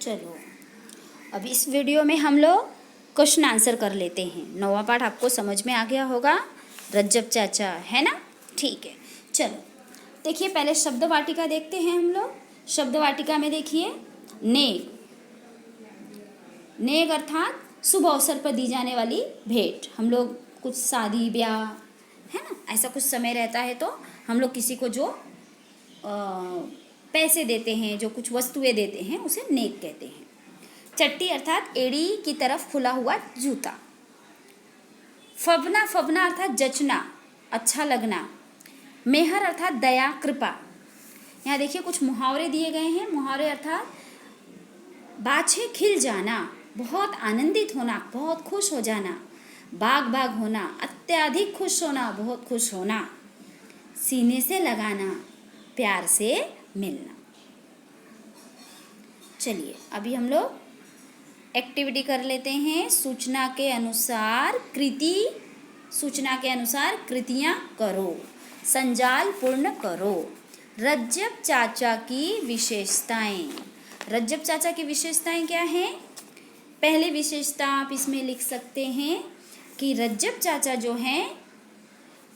चलो अब इस वीडियो में हम लोग क्वेश्चन आंसर कर लेते हैं। 9वां पाठ आपको समझ में आ गया होगा, रज्जब चाचा, है ना? ठीक है, चलो देखिए पहले शब्द वाटिका देखते हैं हम लोग। शब्द वाटिका में देखिए नेग, नेग अर्थात शुभ अवसर पर दी जाने वाली भेंट। हम लोग कुछ शादी ब्याह, है ना, ऐसा कुछ समय रहता है तो हम लोग किसी को जो पैसे देते हैं, जो कुछ वस्तुएं देते हैं, उसे नेक कहते हैं। चट्टी अर्थात एड़ी की तरफ खुला हुआ जूता। फबना, फबना अर्थात जचना, अच्छा लगना। मेहर अर्थात दया, कृपा। यहाँ देखिए कुछ मुहावरे दिए गए हैं। मुहावरे अर्थात बाछे खिल जाना, बहुत आनंदित होना, बहुत खुश हो जाना। बाग बाग होना, अत्यधिक खुश होना, बहुत खुश होना। सीने से लगाना, प्यार से मिलना। चलिए अभी हम लोग एक्टिविटी कर लेते हैं। सूचना के अनुसार कृतियाँ करो, संजाल पूर्ण करो। रज्जब चाचा की विशेषताएं। रज्जब चाचा की विशेषताएं क्या हैं? पहली विशेषता आप इसमें लिख सकते हैं कि रज्जब चाचा जो हैं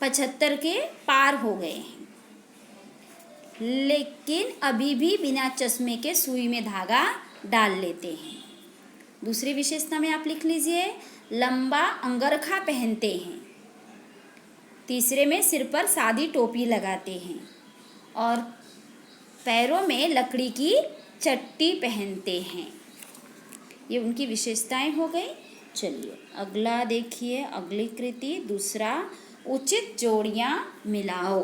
75 के पार हो गए हैं, लेकिन अभी भी बिना चश्मे के सुई में धागा डाल लेते हैं। दूसरी विशेषता में आप लिख लीजिए लंबा अंगरखा पहनते हैं। तीसरे में सिर पर सादी टोपी लगाते हैं और पैरों में लकड़ी की चट्टी पहनते हैं। ये उनकी विशेषताएं हो गई। चलिए अगला देखिए, अगली कृति दूसरा, उचित जोड़ियां मिलाओ।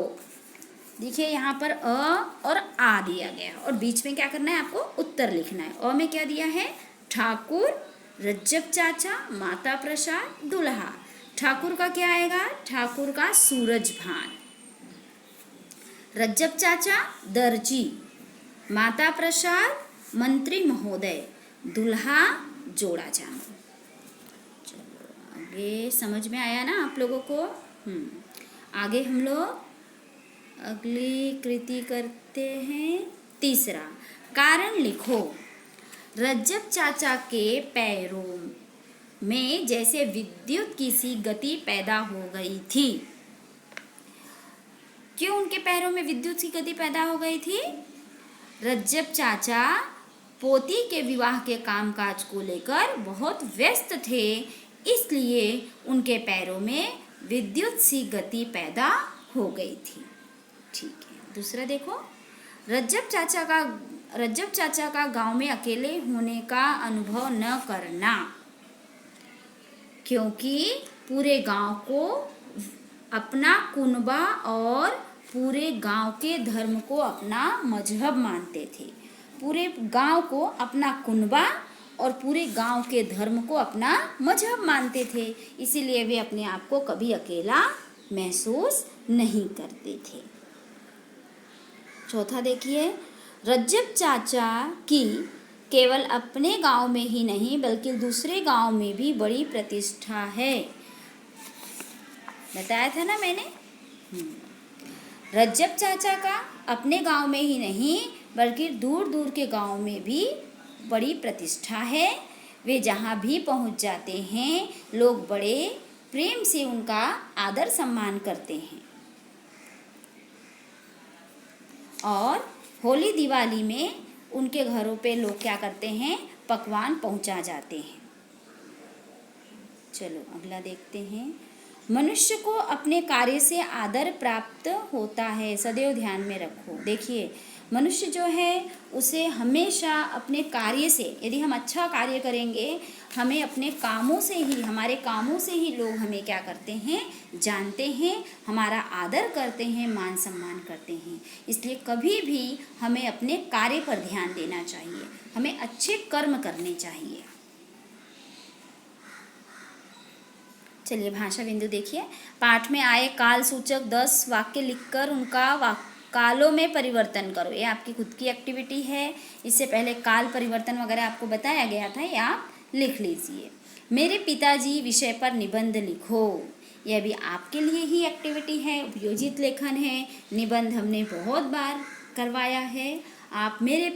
देखिए यहाँ पर अ और आ दिया गया और बीच में क्या करना है, आपको उत्तर लिखना है। अ में क्या दिया है? ठाकुर, रज्जब चाचा, माता प्रसाद, दुल्हा। ठाकुर का क्या आएगा? ठाकुर का सूरज भान। रज्जब चाचा दर्जी, माता प्रसाद मंत्री महोदय, दुल्हा जोड़ा जाम। चलो आगे समझ में आया ना आप लोगों को? आगे हम लोग अगली कृति करते हैं। तीसरा, कारण लिखो। रज्जब चाचा के पैरों में जैसे विद्युत की सी गति पैदा हो गई थी। क्यों उनके पैरों में विद्युत की गति पैदा हो गई थी? रज्जब चाचा पोती के विवाह के कामकाज को लेकर बहुत व्यस्त थे, इसलिए उनके पैरों में विद्युत सी गति पैदा हो गई थी। ठीक है, दूसरा देखो, रज्जब चाचा का गांव में अकेले होने का अनुभव न करना, क्योंकि पूरे गांव को अपना कुनबा और पूरे गांव के धर्म को अपना मजहब मानते थे। पूरे गांव को अपना कुनबा और पूरे गांव के धर्म को अपना मजहब मानते थे, इसीलिए वे अपने आप को कभी अकेला महसूस नहीं करते थे। चौथा देखिए, रज्जब चाचा की केवल अपने गांव में ही नहीं बल्कि दूसरे गांव में भी बड़ी प्रतिष्ठा है। बताया था ना मैंने। रज्जब चाचा का अपने गांव में ही नहीं बल्कि दूर दूर के गांव में भी बड़ी प्रतिष्ठा है। वे जहां भी पहुंच जाते हैं, लोग बड़े प्रेम से उनका आदर सम्मान करते हैं और होली दिवाली में उनके घरों पे लोग क्या करते हैं, पकवान पहुंचा जाते हैं। चलो अगला देखते हैं। मनुष्य को अपने कार्य से आदर प्राप्त होता है, सदैव ध्यान में रखो। देखिए मनुष्य जो है उसे हमेशा अपने कार्य से, यदि हम अच्छा कार्य करेंगे, हमें अपने कामों से ही, हमारे कामों से ही लोग हमें क्या करते हैं, जानते हैं, हमारा आदर करते हैं, मान सम्मान करते हैं। इसलिए कभी भी हमें अपने कार्य पर ध्यान देना चाहिए, हमें अच्छे कर्म करने चाहिए। चलिए भाषा बिंदु देखिए, पाठ में आए काल सूचक 10 वाक्य लिखकर उनका कालों में परिवर्तन करो। ये आपकी खुद की एक्टिविटी है। इससे पहले काल परिवर्तन वगैरह आपको बताया गया था, ये आप लिख लीजिए। मेरे पिताजी विषय पर निबंध लिखो। यह भी आपके लिए ही एक्टिविटी है, उपयोजित लेखन है। निबंध हमने बहुत बार करवाया है। आप मेरे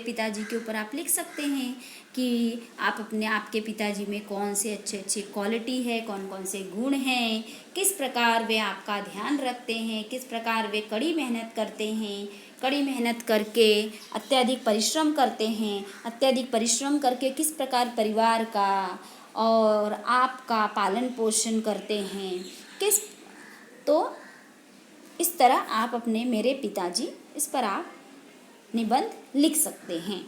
पिताजी के ऊपर आप लिख सकते हैं कि आपके पिताजी में कौन से अच्छे अच्छे क्वालिटी है, कौन कौन से गुण हैं, किस प्रकार वे आपका ध्यान रखते हैं, किस प्रकार वे कड़ी मेहनत करते हैं, कड़ी मेहनत करके अत्यधिक परिश्रम करते हैं, अत्यधिक परिश्रम करके किस प्रकार परिवार का और आपका पालन पोषण करते हैं, तो इस तरह आप अपने मेरे पिताजी, इस पर आप निबंध लिख सकते हैं।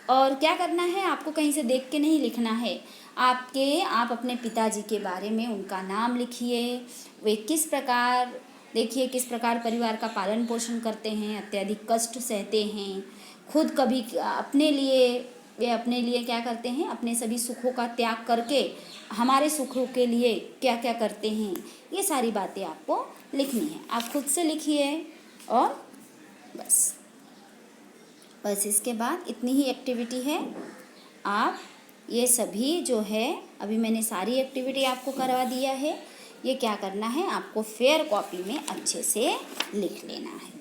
और क्या करना है, आपको कहीं से देख के नहीं लिखना है। आप अपने पिताजी के बारे में उनका नाम लिखिए, वे किस प्रकार, देखिए किस प्रकार परिवार का पालन पोषण करते हैं, अत्यधिक कष्ट सहते हैं, खुद कभी वे अपने लिए क्या करते हैं, अपने सभी सुखों का त्याग करके हमारे सुखों के लिए क्या क्या करते हैं, ये सारी बातें आपको लिखनी है। आप खुद से लिखिए और बस इसके बाद इतनी ही एक्टिविटी है। आप ये सभी जो है, अभी मैंने सारी एक्टिविटी आपको करवा दिया है, ये क्या करना है, आपको फेयर कॉपी में अच्छे से लिख लेना है।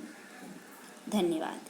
धन्यवाद।